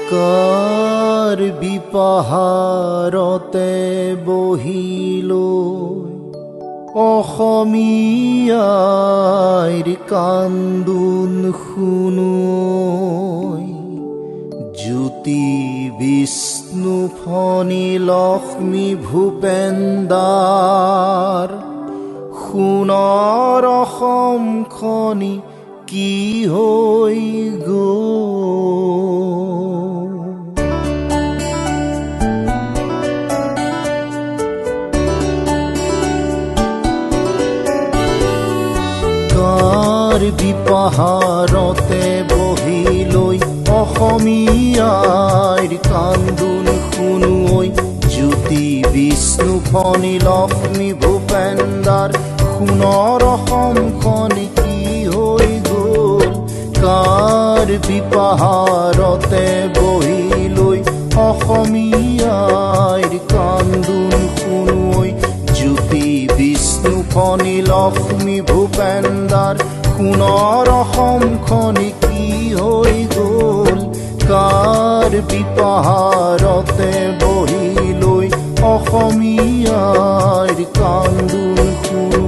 কাৰ্বি পাহাৰতে বহিলৈ অসমীয়াৰ কান্দোন শুনোই, জ্যোতি বিষ্ণু ফণী লক্ষ্মী ভূপেন্দাৰ সোণৰ অসমখনি কি হৈ গ'ল। কাৰ্বি পাহাৰতে বহিলৈ অসমীয়াৰ কান্দোন শুনোই, জ্যোতি বিষ্ণু ফণী লক্ষ্মী ভূপেন্দাৰ সোণৰ অসমখনি কি হৈ গ'ল। কাৰ্বি পাহাৰতে বহিলৈ অসমীয়াৰ কান্দোন শুনোই, জ্যোতি বিষ্ণু ফণী লক্ষ্মী ভূপেন্দাৰ সোণৰ অসমখনি কি হৈ গ'ল। কাৰ্বি পাহাৰতে বহিলৈ অসমীয়াৰ কান্দোন শুনোই।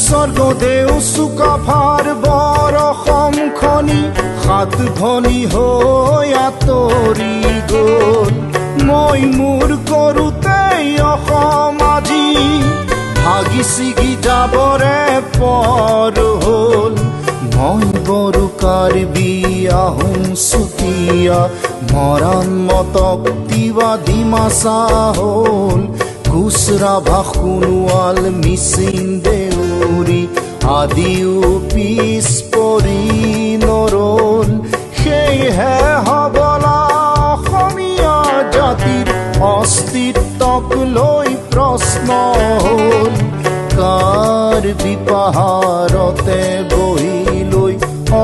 স্বৰ্গদেউ চুকাফাৰ বৰ অসমখনি সাত ভনী হৈ আঁতৰি গ'ল। মই মোৰ কৰোঁতেই অসম আজি ভাগি ছিগি যাবৰে পৰ হ'ল। মই বড়ো কাৰ্বি আহোম চুতীয়া মৰাণ মটক তিৱা ডিমাচা হ'ল। কোচ ৰাভা সোণোৱাল মিচিং দেউৰী আদিও পিছ পৰি নৰল। সেয়েহে হবলা অসমীয়া জাতিৰ অস্তিত্বক লৈ প্ৰশ্ন হ'ল। কাৰ্বি পাহাৰতে বহিলৈ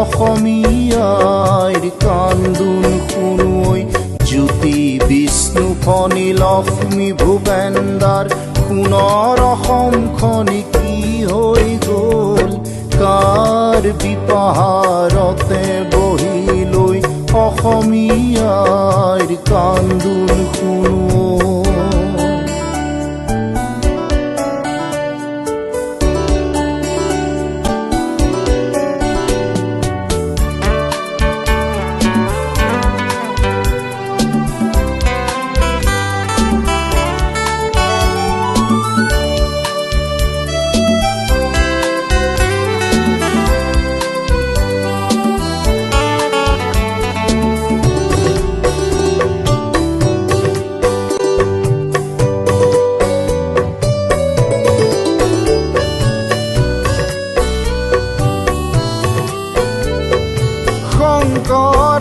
অসমীয়াৰ কান্দোন শুনোই, জ্যোতি বিষ্ণু ফণী লক্ষ্মী ভূপেন্দাৰ সোণৰ অসমখনি কি হৈ গ'ল। কাৰ্বি পাহাৰতে বহিলৈ অসমীয়াৰ কান্দোন শুনোই।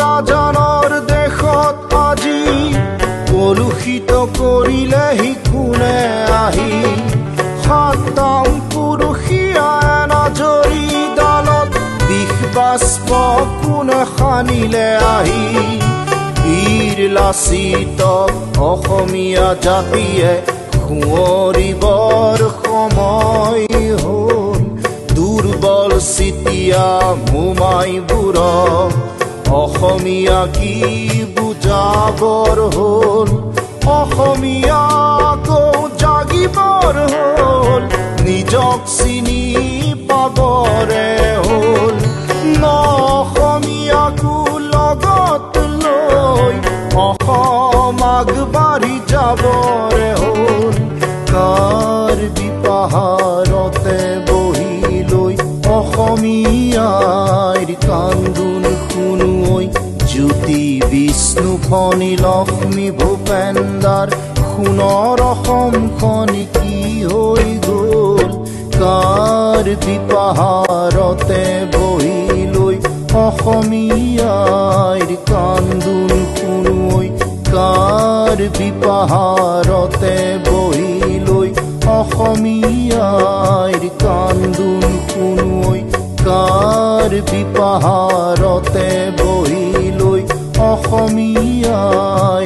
ৰাজনৰ দেশত আজি কলুষিত কৰিলেহি কোনে আহি। সাতাম পুৰুষীয়া এনাজৰী ডালত বিষ বাষ্প কোনে সানিলে আহি। বীৰ লাচিতক অসমীয়া জাতিয়ে সুঁৱৰিবৰ সময় হ'ল। দুৰ্বল চিতিয়া মোমাইবোৰক অসমীয়া কি বুজাবৰ হ'ল। অসমীয়া আকৌ জাগিবৰ হ'ল, নিজক চিনি পাবৰে হ'ল। ন অসমীয়াকো লগত লৈ অসম আগবাঢ়ি যাবৰে হ'ল। কাৰ্বি পাহাৰতে বহিলৈ অসমীয়াৰ কান্দোন শুনোই, জ্যোতি বিষ্ণু ফণী লক্ষ্মী ভূপেন্দাৰ সোণৰ অসমখনি কি হৈ গ'ল। কাৰ্বি পাহাৰতে বহিলৈ অসমীয়াৰ কান্দোন বিপাহাৰতে বহি লৈ অসমীয়াৰ কান্দোন শুনো ঐ কাৰ বিপাহাৰতে বহি লৈ অসমীয়াৰ